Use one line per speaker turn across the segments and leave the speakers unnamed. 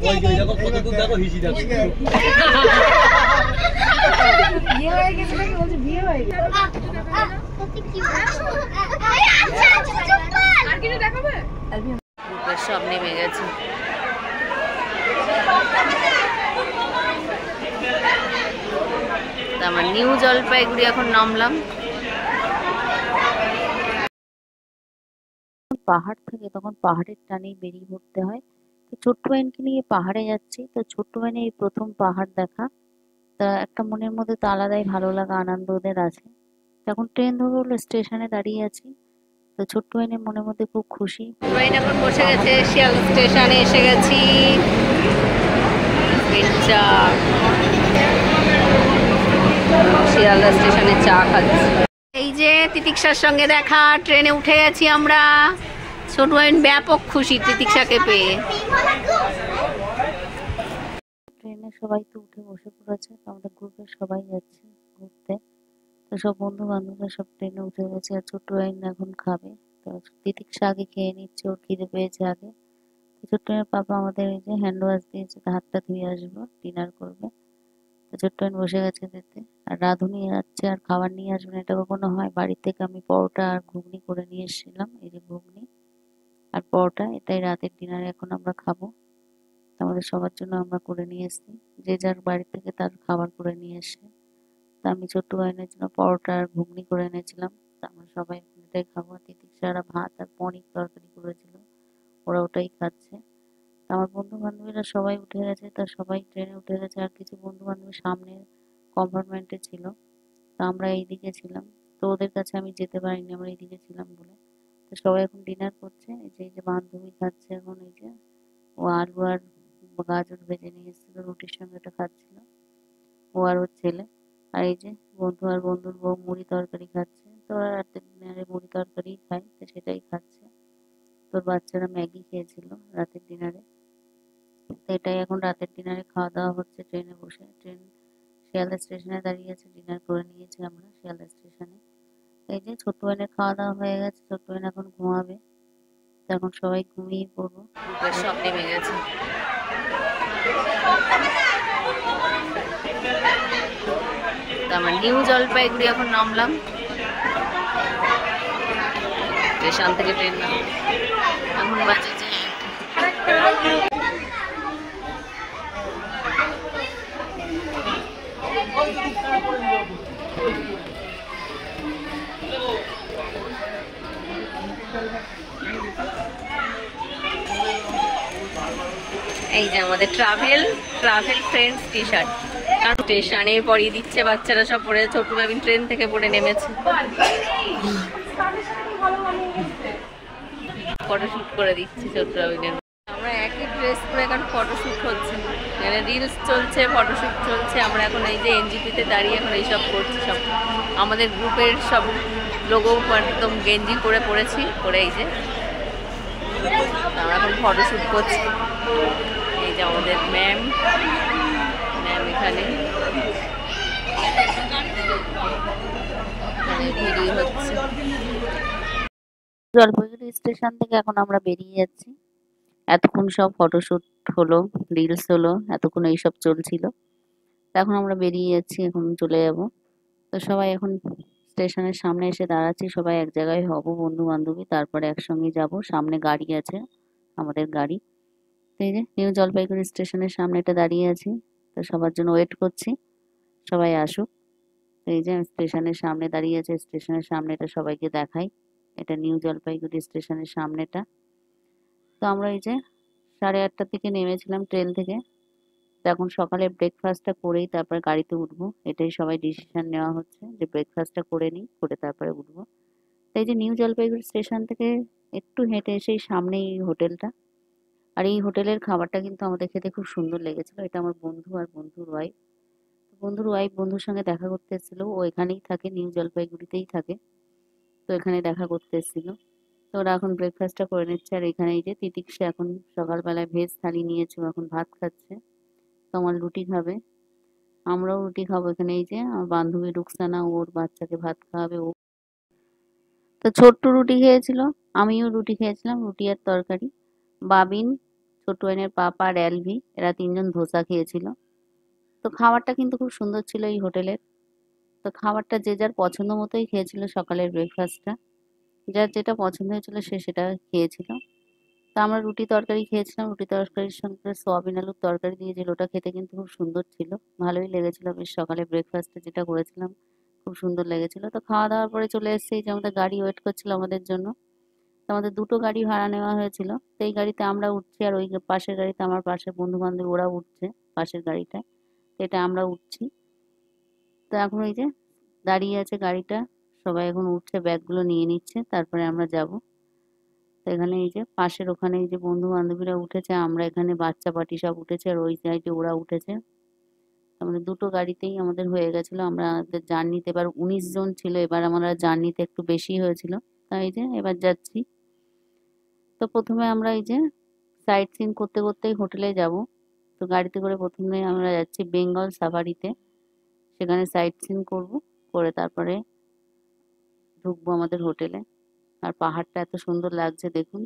ওই যে দেখো কত দূর দেখো হিসি দেখো বিয়ে হয়ে গেছে নাকি বলছে বিয়ে হয়ে গেছে আর কিছু দেখাবে সব নেমে গেছে আমরা নিউ জলপাইগুড়ি এখন নামলাম পাহাড় থেকে তখন পাহাড়ের টানেই বেরিয়ে পড়তে হয় তো ছোট্ট ভাইনকে নিয়ে পাহাড়ে যাচ্ছি তো ছোট্ট ভাইনে এই প্রথম পাহাড় দেখা তা একটা মনের মধ্যে তো আলাদাই ভালো লাগা আনন্দ ওদের আছে এখন ট্রেন ধরে হলো স্টেশনে দাঁড়িয়ে আছি তো ছোট্ট ভাইনের মনের মধ্যে খুব খুশি ভাইন এখন বসে গেছে শিয়ালদা স্টেশনে এসে গেছি শিয়ালদা স্টেশনে চা খাচ্ছি এই যে তিতিক্ষার সঙ্গে দেখা ট্রেনে উঠে গেছি আমরা ছোট ভাইন ব্যাপক খুশি তিতিক্ষাকে পেয়ে ট্রেনে সবাই তো উঠে বসে পড়েছে তো আমাদের গ্রুপের সবাই যাচ্ছে ঘুরতে তো সব বন্ধু বান্ধবরা সব ট্রেনে উঠে গেছে আর ছোট ভাইন এখন খাবে তো তিতিক্ষা আগে খেয়ে নিচ্ছে ওর খিদে পেয়েছে আগে তো ছোট্ট ভাইয়ের পাপা আমাদের এই যে হ্যান্ড ওয়াশ দিয়েছে হাতটা ধুয়ে আসবো ডিনার করবে তো ছোট্ট ভাইন বসে গেছে দিতে আর রাঁধুনি যাচ্ছে আর খাবার নিয়ে আসবে না এটা কখনো হয় বাড়ি থেকে আমি পরোটা আর ঘুগনি করে নিয়ে এসেছিলাম এই যে ঘুগনি আর পরোটা এটাই রাতের ডিনারে এখন আমরা খাবো আমাদের সবার জন্য আমরা করে নিয়ে এসেছি যে যার বাড়ি থেকে তার খাবার করে নিয়ে এসে তা আমি ছোট্ট ভাইনের জন্য পরোটা আর ঘুগনি করে এনেছিলাম তা আমরা সবাই এটাই খাবো তিতিক্ষারা ভাত আর পনির তরকারি করেছিল ওরা ওটাই খাচ্ছে আমার বন্ধু বান্ধবীরা সবাই উঠে গেছে তা সবাই ট্রেনে উঠে গেছে আর কিছু বন্ধু বান্ধবী সামনে কম্পার্টমেন্টে ছিল তা আমরা এইদিকে ছিলাম তো ওদের কাছে আমি যেতে পারিনি আমরা এইদিকে ছিলাম বলে তো সবাই এখন ডিনার করছে এই যে বান্ধবী খাচ্ছে এখন এই যে ও আলু আর গাজর ভেজে নিয়ে এসেছিল রুটির সঙ্গে এটা খাচ্ছিল ও আর ওর ছেলে আর এই যে বন্ধু আর বন্ধুর বউ মুড়ি তরকারি খাচ্ছে তো ওরা রাতের ডিনারে মুড়ি তরকারি খায় তো সেটাই খাচ্ছে তোর বাচ্চারা ম্যাগি খেয়েছিল রাতের ডিনারে তো এটাই এখন রাতের ডিনারে খাওয়া দাওয়া হচ্ছে ট্রেনে বসে ট্রেন শিয়ালদা স্টেশনে দাঁড়িয়ে আছে ডিনার করে নিয়েছি আমরা শিয়ালদা স্টেশনে এই যে ছোট্ট বোনের খাওয়া দাওয়া হয়ে গেছে ছোট্ট বোন এখন ঘুমাবে এখন সবাই ঘুমিয়ে পড়বো সব নেমে গেছে আমরা নিউ জলপাইগুড়ি এখন নামলাম স্টেশন থেকে ট্রেন নাম এখন বাজে যে এই যে আমাদের ট্রাভেল ফ্রেন্ডস টি শার্ট কারণ স্টেশনে পরিয়ে দিচ্ছে বাচ্চারা সব পরে ছোট বেবি ট্রেন থেকে পড়ে নেমেছে ফটোশুট করে দিচ্ছে ছোট বেবিদের আমরা একই ড্রেস পরে এখন ফটোশুট হচ্ছে মানে রিলস চলছে ফটোশুট চলছে আমরা এখন এই যে এনজিপিতে দাঁড়িয়ে এখন এইসব করছি সব আমাদের গ্রুপের সব লোগো একদম গেঞ্জি পরে পড়েছি পরে এই যে আমরা এখন ফটোশুট করছি এই যে আমাদের ম্যাম এখানে ভিডিও হচ্ছে জলপাইগুড়ি স্টেশন থেকে এখন আমরা বেরিয়ে যাচ্ছি এতক্ষণ সব ফটোশুট হলো রিলস হলো এতক্ষণ এইসব চলছিল এখন আমরা বেরিয়ে যাচ্ছি এখন চলে যাব তো সবাই এখন স্টেশনের সামনে এসে দাঁড়াচ্ছি সবাই এক জায়গায় হব বন্ধু বান্ধবী তারপরে একসঙ্গে যাব সামনে গাড়ি আছে আমাদের গাড়ি তো এই যে নিউ জলপাইগুড়ি স্টেশনের সামনে এটা দাঁড়িয়ে আছি তো সবার জন্য ওয়েট করছি সবাই আসুক তো এই যে স্টেশনের সামনে দাঁড়িয়ে আছে স্টেশনের সামনেটা সবাইকে দেখাই এটা নিউ জলপাইগুড়ি স্টেশনের সামনেটা তো আমরা এই যে 8:30টার দিকে নেমেছিলাম ট্রেন থেকে তো এখন সকালে ব্রেকফাস্টটা করেই তারপরে গাড়িতে উঠবো এটাই সবাই ডিসিশন নেওয়া হচ্ছে যে ব্রেকফাস্টটা করে নিই করে তারপরে উঠবো তো এই যে নিউ জলপাইগুড়ি স্টেশন থেকে একটু হেঁটে এসেই সামনেই হোটেলটা আর এই হোটেলের খাবারটা কিন্তু আমাদের খেতে খুব সুন্দর লেগেছিল এটা আমার বন্ধু আর বন্ধুর ওয়াইফ বন্ধুর সঙ্গে দেখা করতে এসেছিল ও এখানেই থাকে নিউ জলপাইগুড়িতেই থাকে তো এখানে দেখা করতে এসেছিল তো ওরা এখন ব্রেকফাস্টটা করে নিচ্ছে আর এখানে এই যে তিতিক্ষা এখন সকালবেলায় ভেজ থালি নিয়েছে এখন ভাত খাচ্ছে তো আমার রুটি খাবে আমরাও রুটি খাবো এখানে এই যে আমার বান্ধবী রুকসানা ওর বাচ্চাকে ভাত খাওয়াবে ও তো ছোট্ট রুটি খেয়েছিল আমিও রুটি খেয়েছিলাম রুটি আর তরকারি বাবিন ছোট্ট ওয়াইনের পাপা আর অ্যালভি, এরা 3 জন ধোসা খেয়েছিল। তো খাবারটা কিন্তু খুব সুন্দর ছিল এই হোটেলের। তো খাবারটা যে যার পছন্দ মতোই খেয়েছিল, সকালের ব্রেকফাস্টটা যার যেটা পছন্দ হয়েছিল সে সেটা খেয়েছিল। তো আমরা রুটি তরকারি খেয়েছিলাম, রুটি তরকারির সঙ্গে সোয়াবিন আলুর তরকারি দিয়েছিল, ওটা খেতে কিন্তু খুব সুন্দর ছিল, ভালোই লেগেছিল। বেশ সকালে ব্রেকফাস্টে যেটা করেছিলাম খুব সুন্দর লেগেছিল। তো খাওয়া দাওয়ার পরে চলে এসেছি, যে আমাদের গাড়ি ওয়েট করছিল আমাদের জন্য। তো আমাদের 2টো গাড়ি ভাড়া নেওয়া হয়েছিল। তো এই গাড়িতে আমরা উঠছি, আর ওই পাশের গাড়িতে আমার পাশের বন্ধু বান্ধব ওরা উঠছে পাশের গাড়িটায়। তো এটা আমরা উঠছি। তো এখন এই যে দাঁড়িয়ে আছে গাড়িটা, সবাই এখন উঠছে, ব্যাগগুলো নিয়ে নিচ্ছে, তারপরে আমরা যাব। তো এখানে এই যে পাশের ওখানে এই যে বন্ধু বান্ধবীরা উঠেছে, আমরা এখানে বাচ্চা পার্টি সব উঠেছে, আর ওই সাইডে ওরা উঠেছে। আমাদের 2টো গাড়িতেই আমাদের হয়ে গেছিল। আমরা আমাদের জার্নিতে এবার 19 জন ছিল, এবার আমরা জার্নিতে একটু বেশি হয়েছিল। তাই এই যে এবার যাচ্ছি। তো প্রথমে আমরা এই যে সাইট সিন করতে করতেই হোটেলে যাব। তো গাড়িতে করে প্রথমে আমরা যাচ্ছি বেঙ্গল সাফারিতে, সেখানে সাইট সিন করবো, করে তারপরে ঢুকবো আমাদের হোটেলে। আর পাহাড়টা এত সুন্দর লাগছে দেখুন।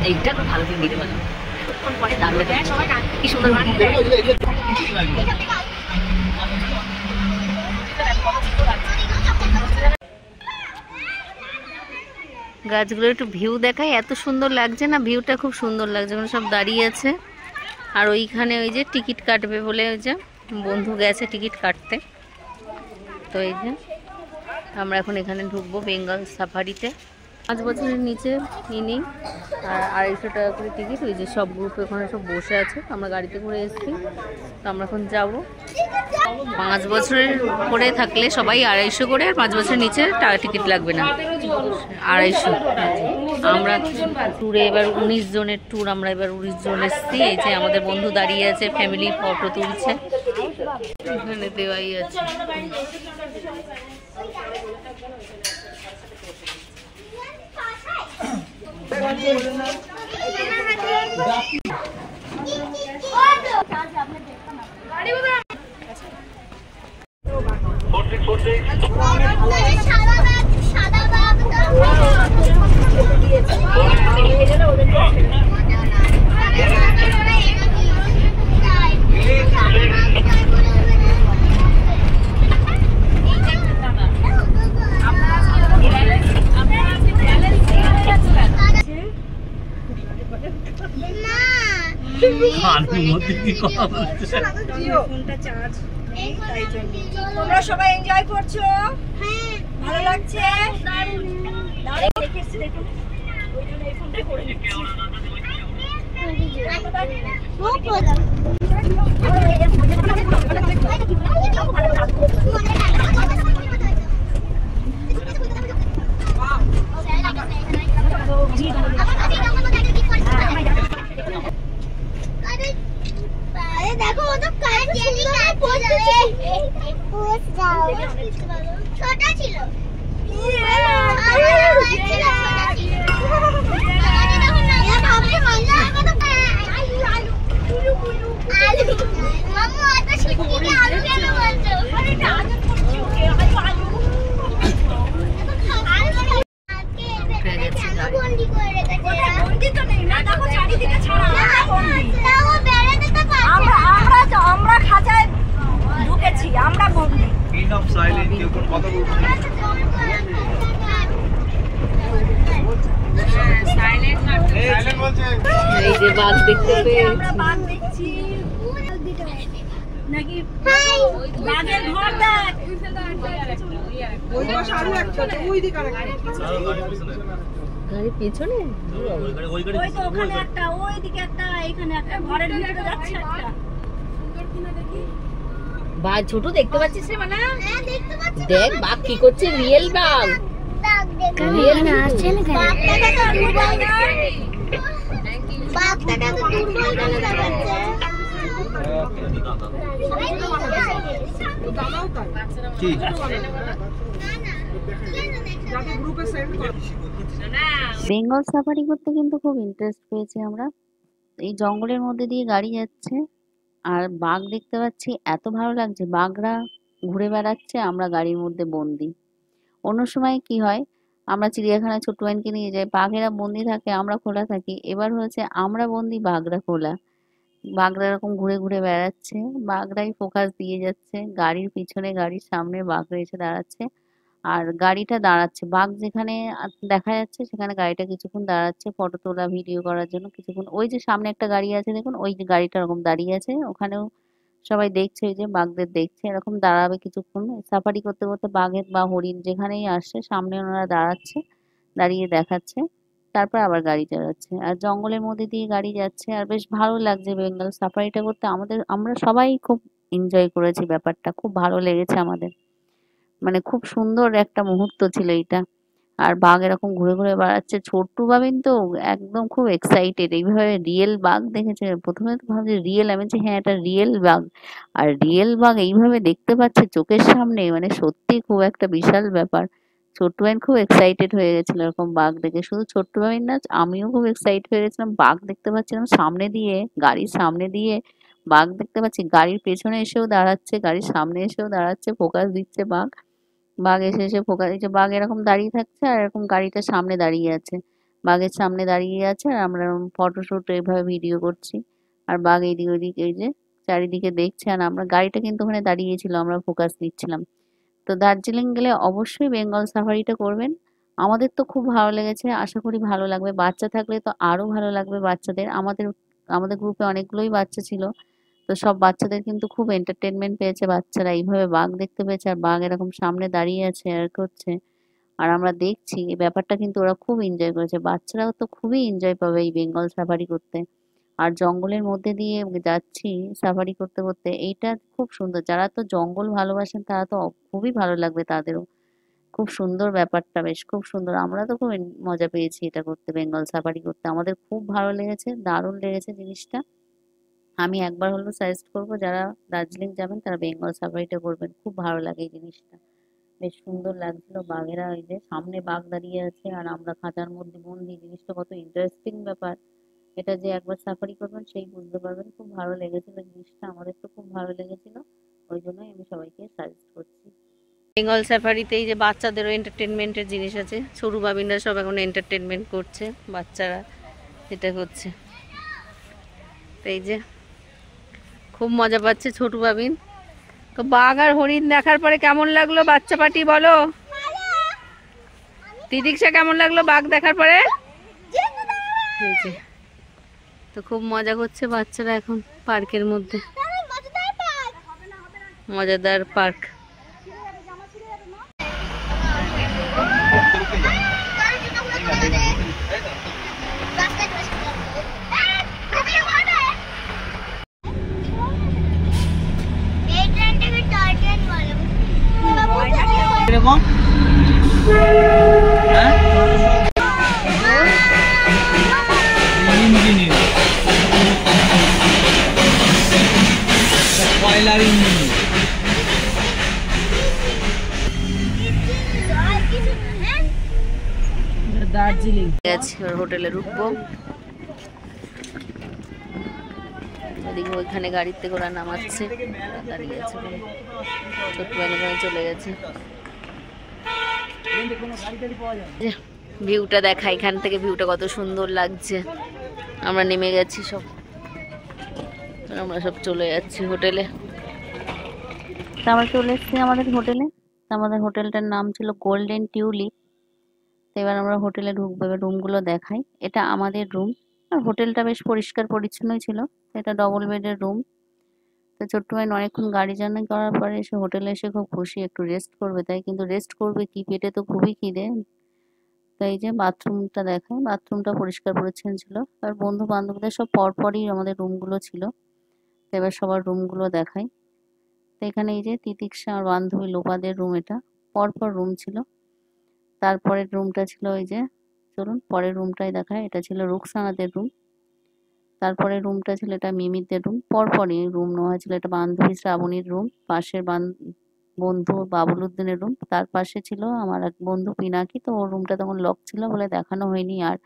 এইটা খুব ভালো করে দিতে পারলাম পরে দাঁড়িয়ে কি সুন্দর
গাছগুলো একটু ভিউ দেখায়, এত সুন্দর লাগছে না, ভিউটা খুব সুন্দর লাগছে। ওখানে সব দাঁড়িয়ে আছে, আর ওইখানে ওই যে টিকিট কাটবে বলে ওই যে বন্ধু গেছে টিকিট কাটতে। তো এই যে আমরা এখন এখানে ঢুকবো বেঙ্গল সাফারিতে। 5 বছরের নিচে ইনি, আর 250 টাকা করে টিকিট। ওই যে সব গ্রুপ ওখানে সব বসে আছে, আমরা গাড়িতে করে এসেছি। তো আমরা এখন যাবো। 5 বছরের করে থাকলে সবাই 250 করে, আর 5 বছরের নিচে টিকিট লাগবে না, 250। আমরা ট্যুরে এবার 19 জনের ট্যুর, আমরা এবার 19 জন এসেছি। এই যে আমাদের বন্ধু দাঁড়িয়ে আছে, ফ্যামিলি ফটো তুলছে, এখানে দেওয়াই আছে।
তোমরা সবাই এনজয় করছো? ভালো লাগছে? দেখো ও তো ছোট ছিল। আমরা খাঁচায় ঢুকেছি, আমরা বন্দি।
এই যে বাঘ দেখতে
আমরা বাঘ দেখছি নাকি? বাঘের ঘর দেখ,
গাড়ির পেছনে,
ওই তো ওখানে একটা, ওইদিকে একটা, এখানে একটা, ঘরের ভিতরে যাচ্ছে একটা।
বাঘ ছোট দেখতে পাচ্ছিস রে মানা? দেখ বাঘ কি করছে, রিয়েল বাঘ, রিয়েল আছে না।
বাচ্চাটা তো দুর্বল করে দেখাচ্ছে।
কি
বেঙ্গল সাফারি করতে কিন্তু খুব ইন্টারেস্ট পেয়েছি আমরা। এই জঙ্গলের মধ্যে দিয়ে গাড়ি যাচ্ছে আর বাঘ দেখতে পাচ্ছি, এত ভালো লাগছে। বাঘরা ঘুরে বেড়াচ্ছে, আমরা গাড়ির মধ্যে বন্দি। অন্য সময় কি হয়, আমরা চিড়িয়াখানায় ছোট্ট বাইনকে নিয়ে যাই, বাঘেরা বন্দি থাকে, আমরা খোলা থাকি। এবার হয়েছে আমরা বন্দি, বাঘরা খোলা। বাঘরা এরকম ঘুরে ঘুরে বেড়াচ্ছে, বাঘরাই ফোকাস দিয়ে যাচ্ছে, গাড়ির পিছনে গাড়ির সামনে বাঘরা এসে দাঁড়াচ্ছে। আর গাড়িটা দাঁড়াচ্ছে, বাঘ যেখানে দেখা যাচ্ছে সেখানে গাড়িটা কিছুক্ষণ দাঁড়াচ্ছে ফটো তোলা ভিডিও করার জন্য কিছুক্ষণ। ওই যে সামনে একটা গাড়ি আছে দেখুন, ওই যে গাড়িটা এরকম দাঁড়িয়ে আছে, ওখানেও সবাই দেখছে, ওই যে বাঘদের দেখছে, এরকম দাঁড়াবে কিছুক্ষণ। সাফারি করতে করতে বাঘের বা হরিণ যেখানেই আসছে সামনে ওনারা দাঁড়াচ্ছে, দাঁড়িয়ে দেখাচ্ছে, তারপর আবার গাড়ি চালাচ্ছে। আর জঙ্গলের মধ্যে দিয়ে গাড়ি যাচ্ছে, আর বেশ ভালো লাগছে বেঙ্গল সাফারিটা করতে। আমরা সবাই খুব এনজয় করেছি, ব্যাপারটা খুব ভালো লেগেছে আমাদের। মানে খুব সুন্দর একটা মুহূর্ত ছিল এইটা। আর বাঘ এরকম ঘুরে ঘুরে বেড়াচ্ছে, ছোট্ট বাবিন তো একদম খুব এক্সাইটেড, এইভাবে রিয়েল বাঘ দেখেছে। প্রথমে তো ভাবছি রিয়েল, আমি বলছি হ্যাঁ এটা রিয়েল বাঘ। আর রিয়েল বাঘ এইভাবে দেখতে পাচ্ছে চোখের সামনে, মানে সত্যি খুব একটা বিশাল ব্যাপার। ছোট্ট বাবিন খুব এক্সাইটেড হয়ে গেছিল এরকম বাঘ দেখে। শুধু ছোট্ট বাবিন না, আমিও খুব এক্সাইটেড হয়ে গেছিলাম, বাঘ দেখতে পাচ্ছিলাম সামনে দিয়ে, গাড়ির সামনে দিয়ে বাঘ দেখতে পাচ্ছি, গাড়ির পেছনে এসেও দাঁড়াচ্ছে, গাড়ির সামনে এসেও দাঁড়াচ্ছে, ফোকাস দিচ্ছে বাঘ। বাঘ এসে এসে ফোকাস দিচ্ছে, বাঘ এরকম দাঁড়িয়ে থাকছে আর এরকম গাড়িটার সামনে দাঁড়িয়ে আছে, বাঘের সামনে দাঁড়িয়ে আছে, আর আমরা এরকম ফটোশুট এইভাবে ভিডিও করছি। আর বাঘ এইদিক ওইদিক এই যে চারিদিকে দেখছে, আর আমরা গাড়িটা কিন্তু ওখানে দাঁড়িয়েছিল, আমরা ফোকাস দিচ্ছিলাম। তো দার্জিলিং গেলে অবশ্যই বেঙ্গল সাফারিটা করবেন। আমাদের তো খুব ভালো লেগেছে, আশা করি ভালো লাগবে। বাচ্চা থাকলে তো আরো ভালো লাগবে বাচ্চাদের। আমাদের আমাদের গ্রুপে অনেকগুলোই বাচ্চা ছিল, তো সব বাচ্চাদের কিন্তু খুব এন্টারটেনমেন্ট পেয়েছে, বাচ্চারা এইভাবে বাঘ দেখতে পেয়েছে, আর বাঘ এরকম সামনে দাঁড়িয়ে আছে আর করছে, আর আমরা দেখছি। এই ব্যাপারটা কিন্তু ওরা খুব এনজয় করেছে, বাচ্চারাও তো খুবই এনজয় পাবে এই বেঙ্গল সাফারি করতে। আর জঙ্গলের মধ্যে দিয়ে যাচ্ছি সাফারি করতে করতে, এইটা খুব সুন্দর। যারা তো জঙ্গল ভালোবাসেন তারা তো খুবই ভালো লাগবে তাদেরও। খুব সুন্দর ব্যাপারটা, বেশ খুব সুন্দর। আমরা তো খুব মজা পেয়েছি এটা করতে, বেঙ্গল সাফারি করতে আমাদের খুব ভালো লেগেছে, দারুণ লেগেছে জিনিসটা। আমি একবার হলেও সাজেস্ট করবো, যারা দার্জিলিং যাবেন তারা বেঙ্গল সাফারিটা করবেন, খুব ভালো লাগে এই জিনিসটা। বেশ সুন্দর লাগছিল, বাঘেরা ওই যে সামনে বাঘ দাঁড়িয়ে আছে আর আমরা খাঁচার মধ্যে বন্দি, জিনিসটা কত ইন্টারেস্টিং ব্যাপার। এটা যে একবার সাফারি করবেন সেই বুঝতে পারবেন। খুব ভালো লেগেছিল জিনিসটা, আমাদের তো খুব ভালো লেগেছিল, ওই জন্যই আমি সবাইকে সাজেস্ট করছি। বেঙ্গল সাফারিতে এই যে বাচ্চাদেরও এন্টারটেনমেন্টের জিনিস আছে, সরু বাবিনরা সব এখন এন্টারটেনমেন্ট করছে, বাচ্চারা এটা করছে। তো এই যে খুব মজা পাচ্ছে ছোট বাবিন। তো বাঘ আর হরিণ দেখার পরে কেমন লাগলো বাচ্চা পাটি বলো? তিতিক্ষা কেমন লাগলো বাঘ দেখার পরে? তো খুব মজা করছে বাচ্চারা এখন পার্কের মধ্যে, মজাদার পার্ক।
এরকম ইঞ্জিনিয়ার কয়লার ইঞ্জিনিয়ার। দার্জিলিং
গেছি, ওর হোটেলে ঢুকবো। ওদিকে ওইখানে গাড়িতে করে নামাচ্ছে, দাঁড়িয়ে আছে, ছোট্ট ওখানে চলে গেছে। ভিউটা দেখা, এখান থেকে ভিউটা কত সুন্দর লাগছে। আমরা নেমে গেছি সব, আমরা সব চলে যাচ্ছি হোটেলে। তা আমরা চলে এসেছি আমাদের হোটেলে। আমাদের হোটেলটার নাম ছিল গোল্ডেন টিউলিপ। তো এবার আমরা হোটেলে ঢুকবো, এবার রুমগুলো দেখাই। এটা আমাদের রুম, আর হোটেলটা বেশ পরিষ্কার পরিচ্ছন্নই ছিল। এটা ডবল বেডের রুম। তো ছোট্ট ভাই অনেকক্ষণ গাড়ি জার্নি করার পরে এসে হোটেলে এসে খুব খুশি, একটু রেস্ট করবে তাই। কিন্তু রেস্ট করবে কি, পেটে তো খুবই খিদে। তাই যে বাথরুমটা দেখায়, বাথরুমটা পরিষ্কার পরিচ্ছন্ন ছিল। আর বন্ধু বান্ধবদের সব পরপরই আমাদের রুমগুলো ছিল। তো এবার সবার রুমগুলো দেখাই। তো এখানে এই যে তিতিক্ষা আর বান্ধবী লোপাদের রুম, এটা পরপর রুম ছিল। তারপরের রুমটা ছিল ওই যে, চলুন পরের রুমটাই দেখায়, এটা ছিল রুকসানাদের রুম। তারপরে রুমটা ছিল, এটা মিমিদের রুম, পরপরই রুম নেওয়া ছিল। এটা বান্ধবী শ্রাবণীর রুম, পাশের বন্ধু বাবুলুদ্দিনের রুম, তার পাশে ছিল আমার এক বন্ধু পিনাকি। তো ওর রুমটা তখন লক ছিল বলে দেখানো হয়নি। আর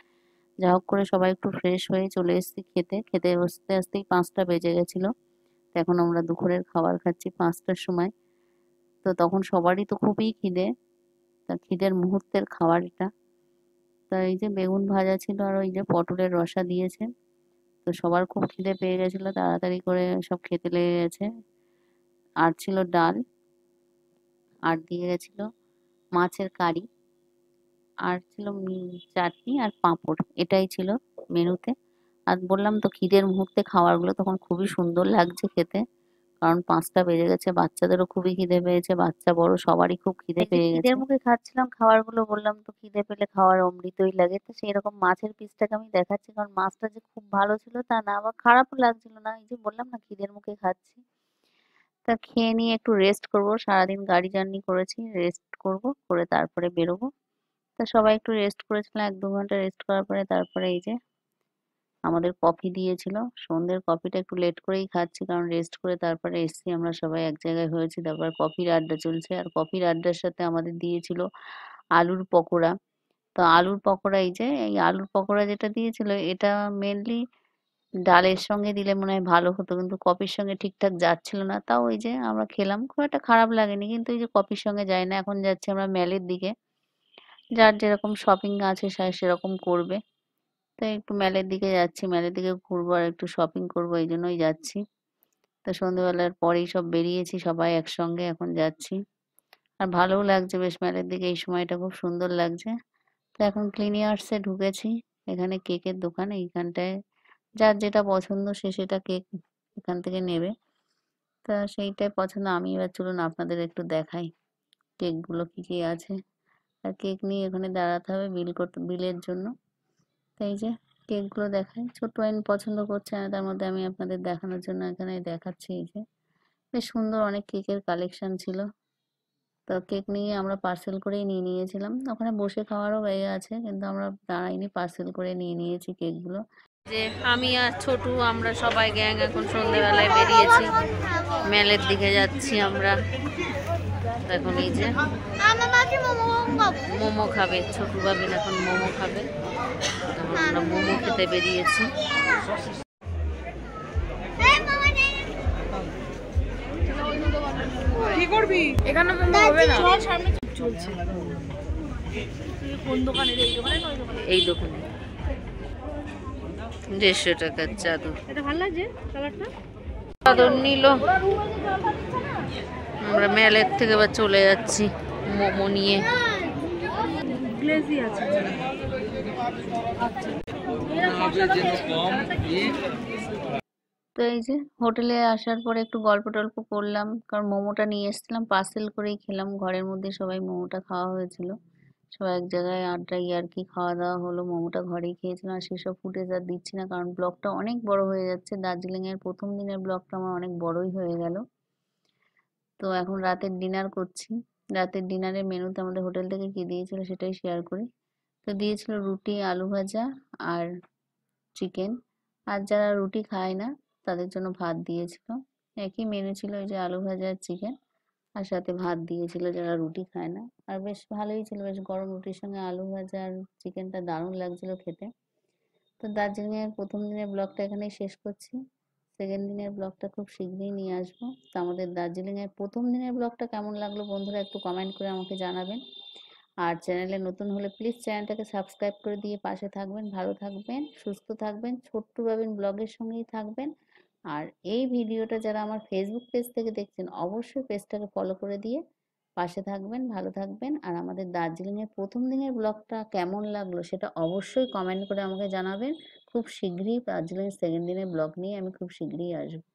যা হোক করে সবাই একটু ফ্রেশ হয়ে চলে এসেছি খেতে। খেতে বসতে আসতেই 5টা বেজে গেছিলো। তো এখন আমরা দুপুরের খাবার খাচ্ছি 5টার সময়। তো তখন সবারই তো খুবই খিদে, তা খিদের মুহূর্তের খাবার এটা। তা এই যে বেগুন ভাজা ছিল আর ওই যে পটলের রসা দিয়েছে। তো সবার খুব খিদে পেয়ে গেছিলো, তাড়াতাড়ি করে সব খেতে লেগে গেছে। আর ছিল ডাল, আর দিয়ে গেছিল মাছের কারি, আর ছিল চাটনি আর পাঁপড়। এটাই ছিল মেনুতে। আর বললাম তো খিদের মুহূর্তে খাবারগুলো তখন খুবই সুন্দর লাগছে খেতে, কারণ 5টা বেজে গেছে, বাচ্চাদেরও খুবই খিদে পেয়েছে, বাচ্চা বড় সবারই খুব খিদে পেয়ে গেছে। খিদের মুখে খাচ্ছিলাম খাবারগুলো, বললাম তো খিদে পেলে খাওয়ার অমৃতই লাগে। তো সেই রকম মাছের পিসটাকে আমি দেখাচ্ছি, কারণ মাছটা যে খুব ভালো ছিল তা না, আবার খারাপও লাগছিল না। এই যে বললাম না খিদের মুখে খাচ্ছি। তা খেয়ে নিয়ে একটু রেস্ট করব, সারাদিন গাড়ি জার্নি করেছি, রেস্ট করব, করে তারপরে বেরোবো। তা সবাই একটু রেস্ট করেছিলাম, 1-2 ঘন্টা রেস্ট করার পরে তারপরে এই যে আমাদের কফি দিয়েছিল। সন্ধ্যের কফিটা একটু লেট করেই খাচ্ছি, কারণ রেস্ট করে তারপরে এসছি, আমরা সবাই এক জায়গায় হয়েছি। তারপর কফির আড্ডা চলছে, আর কফির আড্ডার সাথে আমাদের দিয়েছিল আলুর পকোড়া। তো আলুর পকোড়া, এই যে এই আলুর পকোড়া যেটা দিয়েছিল, এটা মেনলি ডালের সঙ্গে দিলে মনে হয় ভালো হতো, কিন্তু কফির সঙ্গে ঠিকঠাক যাচ্ছিল না। তাও ওই যে আমরা খেলাম, খুব একটা খারাপ লাগেনি, কিন্তু এই যে কফির সঙ্গে যায় না। এখন যাচ্ছি আমরা ম্যালের দিকে, যার যেরকম শপিং আছে সে সেরকম করবে। তাই একটু ম্যালের দিকে যাচ্ছি, ম্যালের দিকে ঘুরবো আর একটু শপিং করবো, এই জন্যই যাচ্ছি। তো সন্ধ্যেবেলার পরেই সব বেরিয়েছি সবাই একসঙ্গে, এখন যাচ্ছি। আর ভালোও লাগছে বেশ, ম্যালের দিকে এই সময়টা খুব সুন্দর লাগছে। তো এখন ক্লিনিয়ার্সে ঢুকেছি, এখানে কেকের দোকান। এইখানটায় যার যেটা পছন্দ সে সেটা কেক এখান থেকে নেবে। তা সেইটাই পছন্দ। আমি এবার চলুন আপনাদের একটু দেখাই কেকগুলো কি কি আছে। আর কেক নিয়ে এখানে দাঁড়াতে হবে বিলের জন্য। তাই যে কেকগুলো দেখাই, ছোট্ট আইন পছন্দ করছে না, তার মধ্যে আমি আপনাদের দেখানোর জন্য এখানে দেখাচ্ছি। এই যে বেশ সুন্দর অনেক কেকের কালেকশন ছিল। তো কেক নিয়ে আমরা পার্সেল করেই নিয়ে নিয়েছিলাম, ওখানে বসে খাওয়ারও জায়গা আছে, কিন্তু আমরা দাঁড়াইনি, পার্সেল করে নিয়ে নিয়েছি কেকগুলো। যে আমি আর ছোটু আমরা সবাই গ্যাং এখন সন্ধ্যেবেলায় বেরিয়েছি, মেলের দিকে যাচ্ছি আমরা। এখন এই যে মোমো খাবে ছোটু বাবিন, এখন মোমো খাবে। আমরা মোমো খেতে বেরিয়েছি।
কি করবি এখানে? মোমো হবে না,
চলছে কোন দোকানের?
এই দোকানে 150 টাকার চাদর।
এটা ভালো লাগছে কালারটা।
চাদর নিল। আমরা মেলের থেকে এবার চলে যাচ্ছি মোমো নিয়ে।
গ্লেজি আছে।
তো এই যে হোটেলে আসার পরে একটু গল্প টল্প করলাম, কারণ মোমোটা নিয়ে এসেছিলাম, পার্সেল করেই খেলাম। ঘরের মধ্যে সবাই মোমোটা খাওয়া হয়েছিল, সবাই এক জায়গায় আড্ডা ইয়ার্কি খাওয়া দাওয়া হলো। মোমোটা ঘরেই খেয়েছিলাম, আর সেসব ফুটেজ আর দিচ্ছি না, কারণ ব্লগটা অনেক বড় হয়ে যাচ্ছে। দার্জিলিংয়ের প্রথম দিনের ব্লগটা আমার অনেক বড়ই হয়ে গেল। তো এখন রাতের ডিনার করছি। রাতের ডিনারের মেনুতে আমাদের হোটেল থেকে কি দিয়েছিল সেটাই শেয়ার করি। তো দিয়েছিল রুটি, আলু ভাজা আর চিকেন। আর যারা রুটি খায় না তাদের জন্য ভাত দিয়েছিল। একই মেনু ছিল, ওই যে আলু ভাজা আর চিকেন, আর সাথে ভাত দিয়েছিল যারা রুটি খায় না। আর বেশ ভালোই ছিল, বেশ গরম রুটির সঙ্গে আলু ভাজা আর চিকেনটা দারুণ লাগছিল খেতে। তো দার্জিলিংয়ের প্রথম দিনের ব্লগটা এখানেই শেষ করছি। সেকেন্ড দিনের ব্লগটা খুব শীঘ্রই নিয়ে আসবো। তো আমাদের দার্জিলিংয়ের প্রথম দিনের ব্লগটা কেমন লাগলো বন্ধুরা একটু কমেন্ট করে আমাকে জানাবেন। আর চ্যানেলে নতুন হলে প্লিজ চ্যানেলটাকে সাবস্ক্রাইব করে দিয়ে পাশে থাকবেন। ভালো থাকবেন, সুস্থ থাকবেন, ছোট্ট বাবিন ব্লগের সঙ্গেই থাকবেন। আর এই ভিডিওটা যারা আমার ফেসবুক পেজ থেকে দেখছেন অবশ্যই পেজটাকে ফলো করে দিয়ে পাশে থাকবেন, ভালো থাকবেন। আর আমাদের দার্জিলিংয়ের প্রথম দিনের ব্লগটা কেমন লাগলো সেটা অবশ্যই কমেন্ট করে আমাকে জানাবেন। খুব শীঘ্রই দার্জিলিং সেকেন্ড দিনের ব্লগ নিয়ে আমি খুব শীঘ্রই আসবো।